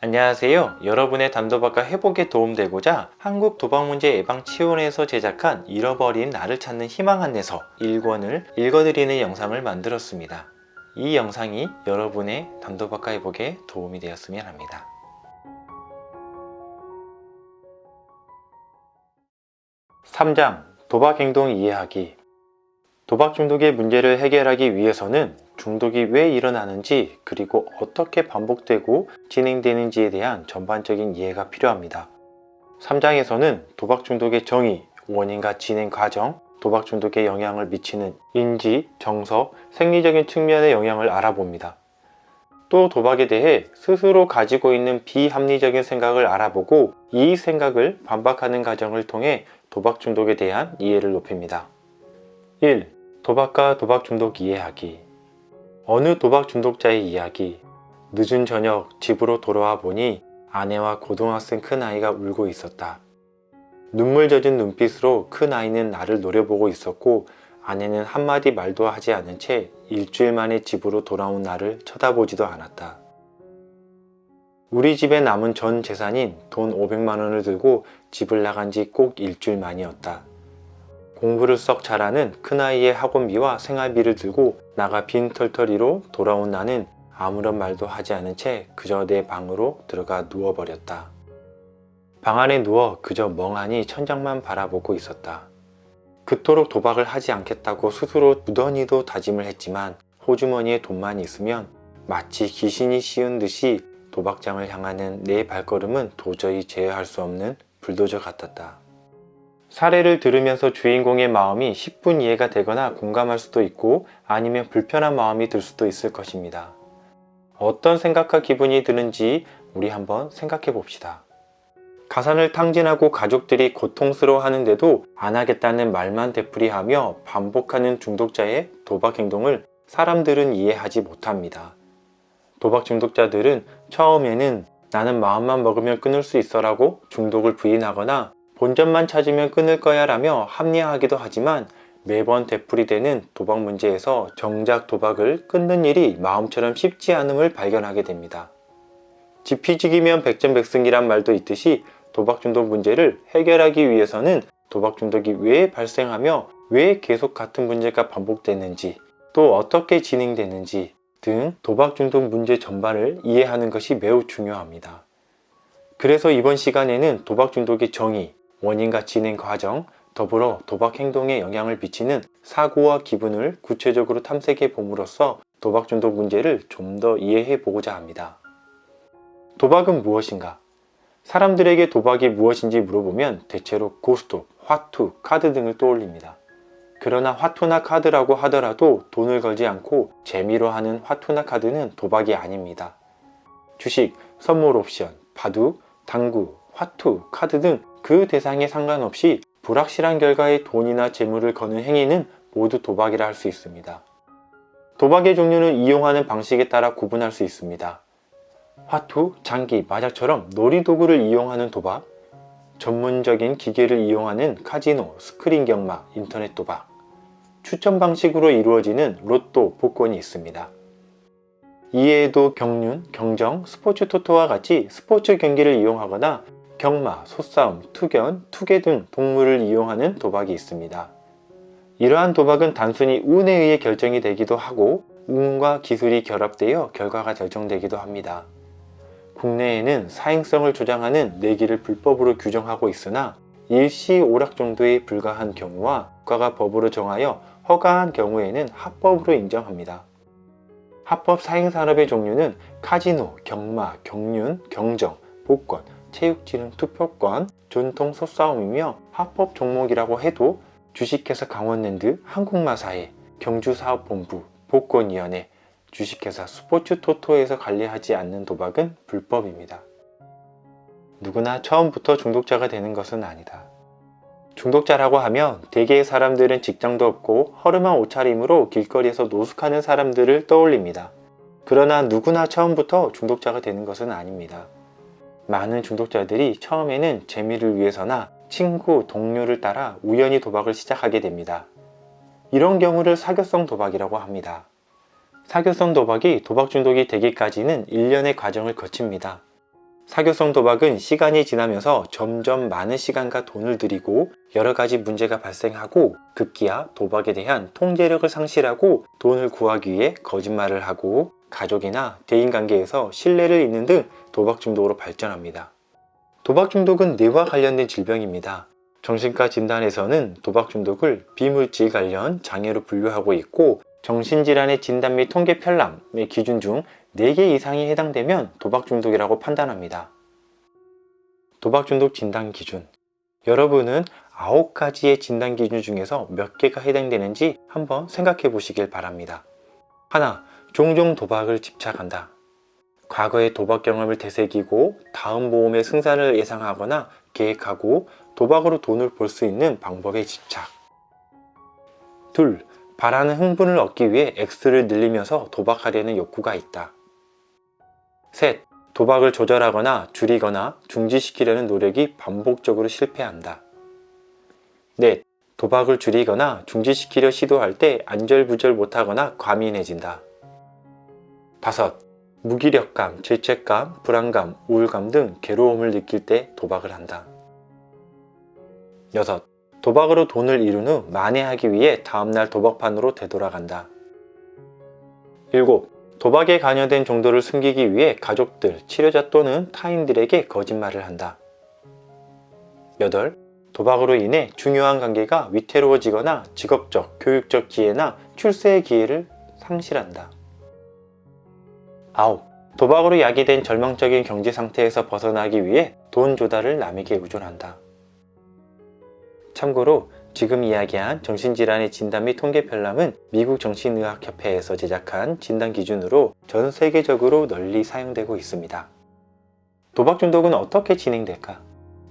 안녕하세요. 여러분의 단도박과 회복에 도움되고자 한국도박문제예방치원회에서 제작한 잃어버린 나를 찾는 희망 안내서 1권을 읽어드리는 영상을 만들었습니다. 이 영상이 여러분의 단도박과 회복에 도움이 되었으면 합니다. (3장) 도박행동 이해하기. 도박 중독의 문제를 해결하기 위해서는 중독이 왜 일어나는지 그리고 어떻게 반복되고 진행되는지에 대한 전반적인 이해가 필요합니다. 3장에서는 도박 중독의 정의, 원인과 진행 과정, 도박 중독에 영향을 미치는 인지, 정서, 생리적인 측면의 영향을 알아봅니다. 또 도박에 대해 스스로 가지고 있는 비합리적인 생각을 알아보고 이 생각을 반박하는 과정을 통해 도박 중독에 대한 이해를 높입니다. 1. 도박과 도박 중독 이해하기. 어느 도박 중독자의 이야기. 늦은 저녁 집으로 돌아와 보니 아내와 고등학생 큰아이가 울고 있었다. 눈물 젖은 눈빛으로 큰아이는 나를 노려보고 있었고 아내는 한마디 말도 하지 않은 채 일주일 만에 집으로 돌아온 나를 쳐다보지도 않았다. 우리 집에 남은 전 재산인 돈 500만 원을 들고 집을 나간 지 꼭 일주일 만이었다. 공부를 썩 잘하는 큰아이의 학원비와 생활비를 들고 나가 빈털터리로 돌아온 나는 아무런 말도 하지 않은 채 그저 내 방으로 들어가 누워버렸다. 방 안에 누워 그저 멍하니 천장만 바라보고 있었다. 그토록 도박을 하지 않겠다고 스스로 무던히도 다짐을 했지만 호주머니에 돈만 있으면 마치 귀신이 씌운 듯이 도박장을 향하는 내 발걸음은 도저히 제어할 수 없는 불도저 같았다. 사례를 들으면서 주인공의 마음이 10분 이해가 되거나 공감할 수도 있고 아니면 불편한 마음이 들 수도 있을 것입니다. 어떤 생각과 기분이 드는지 우리 한번 생각해 봅시다. 가산을 탕진하고 가족들이 고통스러워 하는데도 안 하겠다는 말만 되풀이하며 반복하는 중독자의 도박 행동을 사람들은 이해하지 못합니다. 도박 중독자들은 처음에는 나는 마음만 먹으면 끊을 수 있어 라고 중독을 부인하거나 본전만 찾으면 끊을 거야 라며 합리화하기도 하지만 매번 되풀이되는 도박 문제에서 정작 도박을 끊는 일이 마음처럼 쉽지 않음을 발견하게 됩니다. 지피지기면 백전백승이란 말도 있듯이 도박 중독 문제를 해결하기 위해서는 도박 중독이 왜 발생하며 왜 계속 같은 문제가 반복되는지 또 어떻게 진행되는지 등 도박 중독 문제 전반을 이해하는 것이 매우 중요합니다. 그래서 이번 시간에는 도박 중독의 정의, 원인과 진행 과정, 더불어 도박 행동에 영향을 미치는 사고와 기분을 구체적으로 탐색해 봄으로써 도박 중독 문제를 좀 더 이해해 보고자 합니다. 도박은 무엇인가? 사람들에게 도박이 무엇인지 물어보면 대체로 고스톱, 화투, 카드 등을 떠올립니다. 그러나 화투나 카드라고 하더라도 돈을 걸지 않고 재미로 하는 화투나 카드는 도박이 아닙니다. 주식, 선물 옵션, 바둑, 당구, 화투, 카드 등 그 대상에 상관없이 불확실한 결과에 돈이나 재물을 거는 행위는 모두 도박이라 할 수 있습니다. 도박의 종류는 이용하는 방식에 따라 구분할 수 있습니다. 화투, 장기, 마작처럼 놀이도구를 이용하는 도박, 전문적인 기계를 이용하는 카지노, 스크린 경마, 인터넷 도박, 추천 방식으로 이루어지는 로또, 복권이 있습니다. 이외에도 경륜, 경정, 스포츠 토토와 같이 스포츠 경기를 이용하거나 경마, 소싸움, 투견, 투개 등 동물을 이용하는 도박이 있습니다. 이러한 도박은 단순히 운에 의해 결정이 되기도 하고 운과 기술이 결합되어 결과가 결정되기도 합니다. 국내에는 사행성을 조장하는 내기를 불법으로 규정하고 있으나 일시오락 정도에 불과한 경우와 국가가 법으로 정하여 허가한 경우에는 합법으로 인정합니다. 합법 사행산업의 종류는 카지노, 경마, 경륜, 경정, 복권, 체육진흥 투표권, 전통 소싸움이며 합법 종목이라고 해도 주식회사 강원랜드, 한국마사회, 경주사업본부, 복권위원회, 주식회사 스포츠토토에서 관리하지 않는 도박은 불법입니다. 누구나 처음부터 중독자가 되는 것은 아니다. 중독자라고 하면 대개의 사람들은 직장도 없고 허름한 옷차림으로 길거리에서 노숙하는 사람들을 떠올립니다. 그러나 누구나 처음부터 중독자가 되는 것은 아닙니다. 많은 중독자들이 처음에는 재미를 위해서나 친구, 동료를 따라 우연히 도박을 시작하게 됩니다. 이런 경우를 사교성 도박이라고 합니다. 사교성 도박이 도박 중독이 되기까지는 일련의 과정을 거칩니다. 사교성 도박은 시간이 지나면서 점점 많은 시간과 돈을 들이고 여러 가지 문제가 발생하고 급기야 도박에 대한 통제력을 상실하고 돈을 구하기 위해 거짓말을 하고 가족이나 대인관계에서 신뢰를 잃는 등 도박 중독으로 발전합니다. 도박 중독은 뇌와 관련된 질병입니다. 정신과 진단에서는 도박 중독을 비물질 관련 장애로 분류하고 있고 정신질환의 진단 및 통계 편람의 기준 중 4개 이상이 해당되면 도박 중독이라고 판단합니다. 도박 중독 진단 기준. 여러분은 9가지의 진단 기준 중에서 몇 개가 해당되는지 한번 생각해 보시길 바랍니다. 하나, 종종 도박을 집착한다. 과거의 도박 경험을 되새기고 다음 모험의 승산을 예상하거나 계획하고 도박으로 돈을 벌 수 있는 방법에 집착. 둘, 바라는 흥분을 얻기 위해 액수를 늘리면서 도박하려는 욕구가 있다. 셋, 도박을 조절하거나 줄이거나 중지시키려는 노력이 반복적으로 실패한다. 넷, 도박을 줄이거나 중지시키려 시도할 때 안절부절 못하거나 과민해진다. 다섯, 무기력감, 죄책감, 불안감, 우울감 등 괴로움을 느낄 때 도박을 한다. 여섯, 도박으로 돈을 이룬 후 만회하기 위해 다음날 도박판으로 되돌아간다. 일곱, 도박에 관여된 정도를 숨기기 위해 가족들, 치료자 또는 타인들에게 거짓말을 한다. 여덟, 도박으로 인해 중요한 관계가 위태로워지거나 직업적, 교육적 기회나 출세의 기회를 상실한다. 아홉, 도박으로 야기된 절망적인 경제 상태에서 벗어나기 위해 돈 조달을 남에게 의존한다. 참고로 지금 이야기한 정신질환의 진단 및 통계 편람은 미국 정신의학협회에서 제작한 진단 기준으로 전 세계적으로 널리 사용되고 있습니다. 도박 중독은 어떻게 진행될까?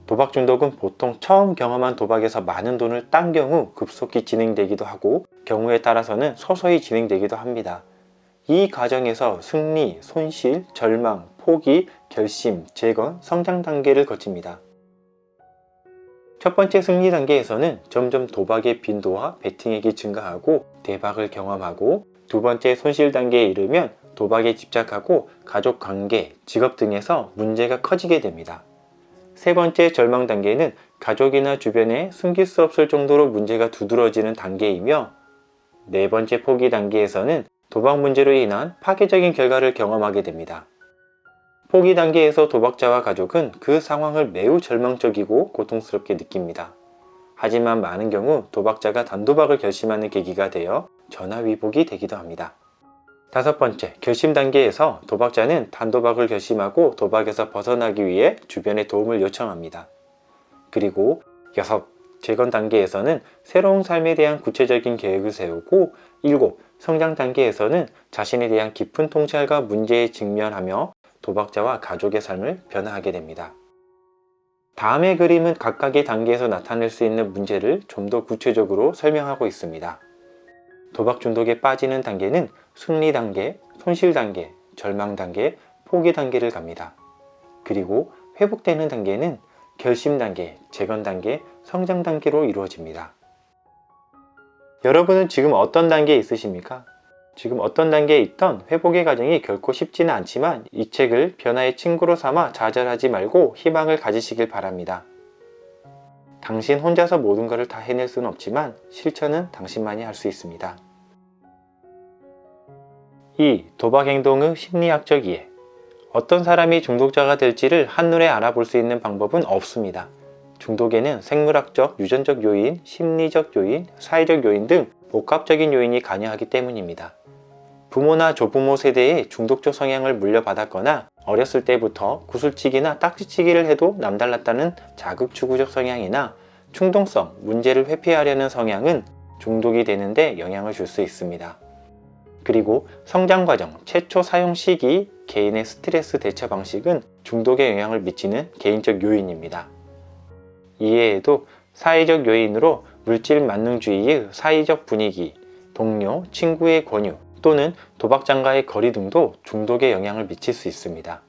도박 중독은 보통 처음 경험한 도박에서 많은 돈을 딴 경우 급속히 진행되기도 하고 경우에 따라서는 서서히 진행되기도 합니다. 이 과정에서 승리, 손실, 절망, 포기, 결심, 재건, 성장 단계를 거칩니다. 첫 번째 승리 단계에서는 점점 도박의 빈도와 베팅액이 증가하고 대박을 경험하고 두 번째 손실 단계에 이르면 도박에 집착하고 가족 관계, 직업 등에서 문제가 커지게 됩니다. 세 번째 절망 단계는 가족이나 주변에 숨길 수 없을 정도로 문제가 두드러지는 단계이며 네 번째 포기 단계에서는 도박 문제로 인한 파괴적인 결과를 경험하게 됩니다. 포기 단계에서 도박자와 가족은 그 상황을 매우 절망적이고 고통스럽게 느낍니다. 하지만 많은 경우 도박자가 단도박을 결심하는 계기가 되어 전화위복이 되기도 합니다. 다섯 번째, 결심 단계에서 도박자는 단도박을 결심하고 도박에서 벗어나기 위해 주변의 도움을 요청합니다. 그리고 여섯, 재건 단계에서는 새로운 삶에 대한 구체적인 계획을 세우고 일곱, 성장 단계에서는 자신에 대한 깊은 통찰과 문제에 직면하며 도박자와 가족의 삶을 변화하게 됩니다. 다음의 그림은 각각의 단계에서 나타낼 수 있는 문제를 좀 더 구체적으로 설명하고 있습니다. 도박 중독에 빠지는 단계는 승리 단계, 손실 단계, 절망 단계, 포기 단계를 갑니다. 그리고 회복되는 단계는 결심 단계, 재건 단계, 성장 단계로 이루어집니다. 여러분은 지금 어떤 단계에 있으십니까? 지금 어떤 단계에 있던 회복의 과정이 결코 쉽지는 않지만 이 책을 변화의 친구로 삼아 좌절하지 말고 희망을 가지시길 바랍니다. 당신 혼자서 모든 것을 다 해낼 수는 없지만 실천은 당신만이 할 수 있습니다. 2. 도박 행동의 심리학적 이해. 어떤 사람이 중독자가 될지를 한눈에 알아볼 수 있는 방법은 없습니다. 중독에는 생물학적, 유전적 요인, 심리적 요인, 사회적 요인 등 복합적인 요인이 관여하기 때문입니다. 부모나 조부모 세대에 중독적 성향을 물려받았거나 어렸을 때부터 구슬치기나 딱지치기를 해도 남달랐다는 자극추구적 성향이나 충동성, 문제를 회피하려는 성향은 중독이 되는데 영향을 줄 수 있습니다. 그리고 성장과정, 최초 사용 시기, 개인의 스트레스 대처 방식은 중독에 영향을 미치는 개인적 요인입니다. 이외에도 사회적 요인으로 물질 만능주의의 사회적 분위기, 동료, 친구의 권유 또는 도박장과의 거리 등도 중독에 영향을 미칠 수 있습니다.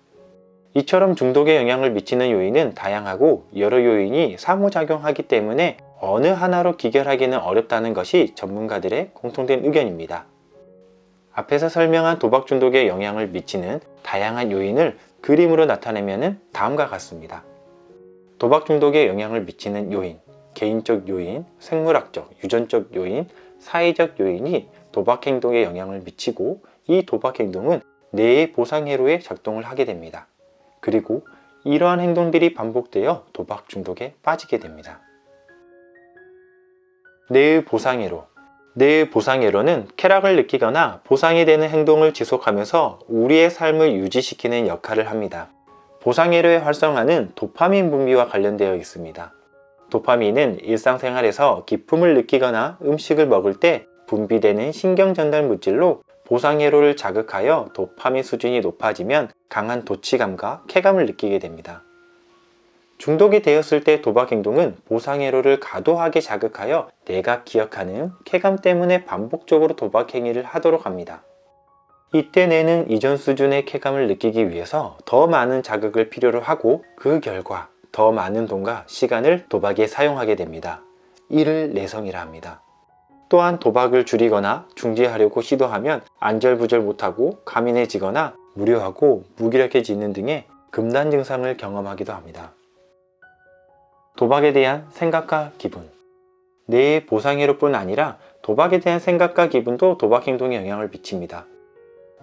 이처럼 중독에 영향을 미치는 요인은 다양하고 여러 요인이 상호작용하기 때문에 어느 하나로 귀결하기는 어렵다는 것이 전문가들의 공통된 의견입니다. 앞에서 설명한 도박 중독에 영향을 미치는 다양한 요인을 그림으로 나타내면 다음과 같습니다. 도박 중독에 영향을 미치는 요인, 개인적 요인, 생물학적, 유전적 요인, 사회적 요인이 도박 행동에 영향을 미치고 이 도박 행동은 뇌의 보상회로에 작동을 하게 됩니다. 그리고 이러한 행동들이 반복되어 도박 중독에 빠지게 됩니다. 뇌의 보상회로. 뇌의 보상회로는 쾌락을 느끼거나 보상이 되는 행동을 지속하면서 우리의 삶을 유지시키는 역할을 합니다. 보상회로의 활성화는 도파민 분비와 관련되어 있습니다. 도파민은 일상생활에서 기쁨을 느끼거나 음식을 먹을 때 분비되는 신경전달 물질로 보상회로를 자극하여 도파민 수준이 높아지면 강한 도취감과 쾌감을 느끼게 됩니다. 중독이 되었을 때 도박 행동은 보상회로를 과도하게 자극하여 내가 기억하는 쾌감 때문에 반복적으로 도박 행위를 하도록 합니다. 이때 뇌는 이전 수준의 쾌감을 느끼기 위해서 더 많은 자극을 필요로 하고 그 결과 더 많은 돈과 시간을 도박에 사용하게 됩니다. 이를 내성이라 합니다. 또한 도박을 줄이거나 중지하려고 시도하면 안절부절 못하고 가민해지거나 무료하고 무기력해지는 등의 금단 증상을 경험하기도 합니다. 도박에 대한 생각과 기분. 뇌의 보상회로뿐 아니라 도박에 대한 생각과 기분도 도박 행동에 영향을 미칩니다.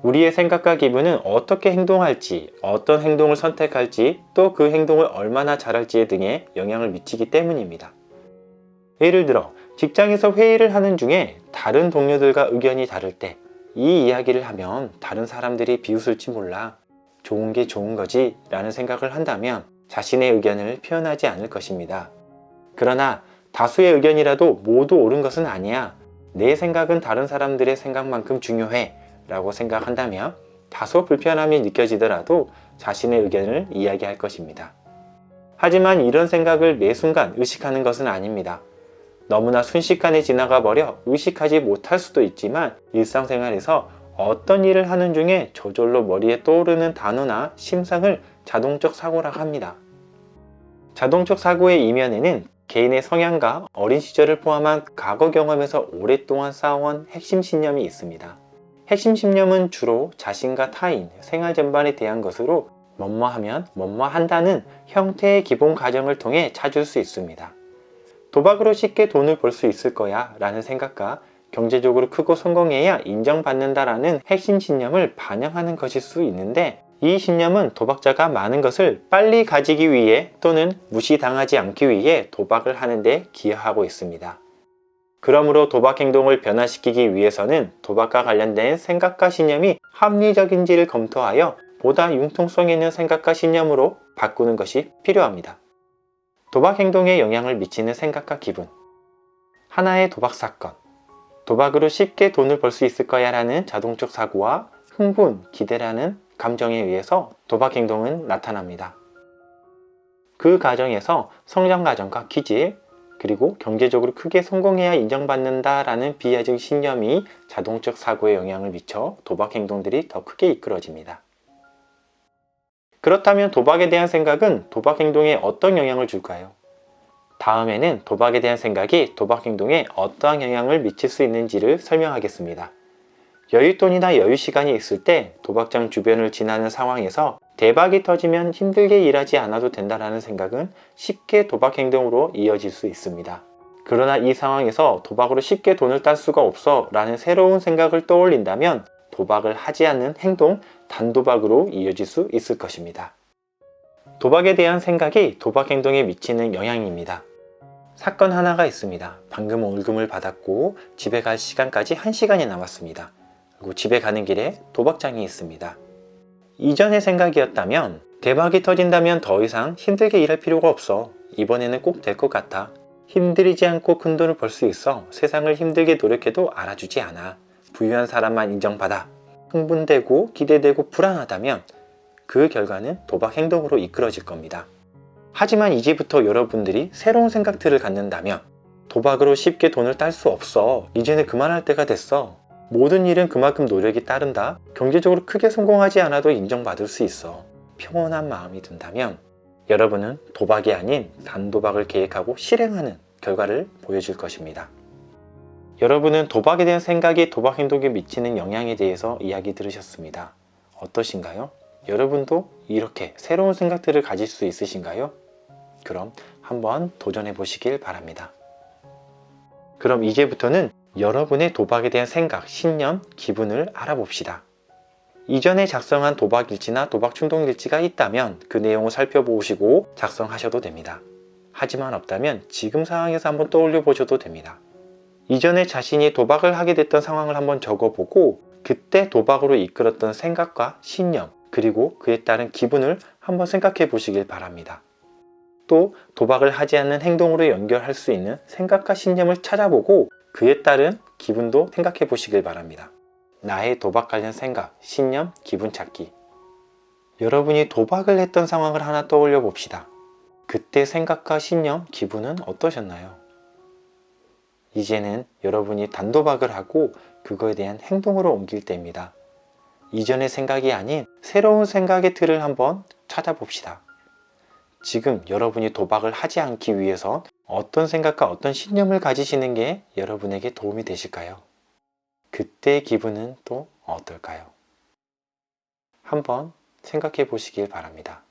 우리의 생각과 기분은 어떻게 행동할지, 어떤 행동을 선택할지, 또 그 행동을 얼마나 잘할지 등에 영향을 미치기 때문입니다. 예를 들어 직장에서 회의를 하는 중에 다른 동료들과 의견이 다를 때 이 이야기를 하면 다른 사람들이 비웃을지 몰라, 좋은 게 좋은 거지 라는 생각을 한다면 자신의 의견을 표현하지 않을 것입니다. 그러나 다수의 의견이라도 모두 옳은 것은 아니야, 내 생각은 다른 사람들의 생각만큼 중요해 라고 생각한다면 다소 불편함이 느껴지더라도 자신의 의견을 이야기할 것입니다. 하지만 이런 생각을 매 순간 의식하는 것은 아닙니다. 너무나 순식간에 지나가 버려 의식하지 못할 수도 있지만 일상생활에서 어떤 일을 하는 중에 저절로 머리에 떠오르는 단어나 심상을 자동적 사고라고 합니다. 자동적 사고의 이면에는 개인의 성향과 어린 시절을 포함한 과거 경험에서 오랫동안 쌓아온 핵심 신념이 있습니다. 핵심 신념은 주로 자신과 타인, 생활 전반에 대한 것으로 뭐뭐하면 뭐뭐한다는 형태의 기본 가정을 통해 찾을 수 있습니다. 도박으로 쉽게 돈을 벌 수 있을 거야 라는 생각과 경제적으로 크고 성공해야 인정받는다라는 핵심 신념을 반영하는 것일 수 있는데, 이 신념은 도박자가 많은 것을 빨리 가지기 위해 또는 무시당하지 않기 위해 도박을 하는 데 기여하고 있습니다. 그러므로 도박 행동을 변화시키기 위해서는 도박과 관련된 생각과 신념이 합리적인지를 검토하여 보다 융통성 있는 생각과 신념으로 바꾸는 것이 필요합니다. 도박 행동에 영향을 미치는 생각과 기분. 하나의 도박 사건. 도박으로 쉽게 돈을 벌 수 있을 거야 라는 자동적 사고와 흥분, 기대라는 감정에 의해서 도박 행동은 나타납니다. 그 과정에서 성장 과정과 기질, 그리고 경제적으로 크게 성공해야 인정받는다 라는 비하적 신념이 자동적 사고에 영향을 미쳐 도박 행동들이 더 크게 이끌어집니다. 그렇다면 도박에 대한 생각은 도박 행동에 어떤 영향을 줄까요? 다음에는 도박에 대한 생각이 도박 행동에 어떠한 영향을 미칠 수 있는지를 설명하겠습니다. 여윳돈이나 여유시간이 있을 때 도박장 주변을 지나는 상황에서 대박이 터지면 힘들게 일하지 않아도 된다는 생각은 쉽게 도박 행동으로 이어질 수 있습니다. 그러나 이 상황에서 도박으로 쉽게 돈을 딸 수가 없어 라는 새로운 생각을 떠올린다면 도박을 하지 않는 행동, 단도박으로 이어질 수 있을 것입니다. 도박에 대한 생각이 도박 행동에 미치는 영향입니다. 사건 하나가 있습니다. 방금 월급을 받았고 집에 갈 시간까지 1시간이 남았습니다. 그리고 집에 가는 길에 도박장이 있습니다. 이전의 생각이었다면 대박이 터진다면 더 이상 힘들게 일할 필요가 없어. 이번에는 꼭 될 것 같아. 힘들이지 않고 큰 돈을 벌 수 있어. 세상을 힘들게 노력해도 알아주지 않아. 부유한 사람만 인정받아. 흥분되고 기대되고 불안하다면 그 결과는 도박 행동으로 이끌어질 겁니다. 하지만 이제부터 여러분들이 새로운 생각들을 갖는다면 도박으로 쉽게 돈을 딸 수 없어. 이제는 그만할 때가 됐어. 모든 일은 그만큼 노력이 따른다. 경제적으로 크게 성공하지 않아도 인정받을 수 있어. 평온한 마음이 든다면 여러분은 도박이 아닌 단도박을 계획하고 실행하는 결과를 보여줄 것입니다. 여러분은 도박에 대한 생각이 도박 행동에 미치는 영향에 대해서 이야기 들으셨습니다. 어떠신가요? 여러분도 이렇게 새로운 생각들을 가질 수 있으신가요? 그럼 한번 도전해 보시길 바랍니다. 그럼 이제부터는 여러분의 도박에 대한 생각, 신념, 기분을 알아봅시다. 이전에 작성한 도박일지나 도박충동일지가 있다면 그 내용을 살펴보시고 작성하셔도 됩니다. 하지만 없다면 지금 상황에서 한번 떠올려 보셔도 됩니다. 이전에 자신이 도박을 하게 됐던 상황을 한번 적어보고 그때 도박으로 이끌었던 생각과 신념, 그리고 그에 따른 기분을 한번 생각해 보시길 바랍니다. 또 도박을 하지 않는 행동으로 연결할 수 있는 생각과 신념을 찾아보고 그에 따른 기분도 생각해 보시길 바랍니다. 나의 도박 관련 생각, 신념, 기분 찾기. 여러분이 도박을 했던 상황을 하나 떠올려 봅시다. 그때 생각과 신념, 기분은 어떠셨나요? 이제는 여러분이 단도박을 하고 그거에 대한 행동으로 옮길 때입니다. 이전의 생각이 아닌 새로운 생각의 틀을 한번 찾아봅시다. 지금 여러분이 도박을 하지 않기 위해서 어떤 생각과 어떤 신념을 가지시는 게 여러분에게 도움이 되실까요? 그때의 기분은 또 어떨까요? 한번 생각해 보시길 바랍니다.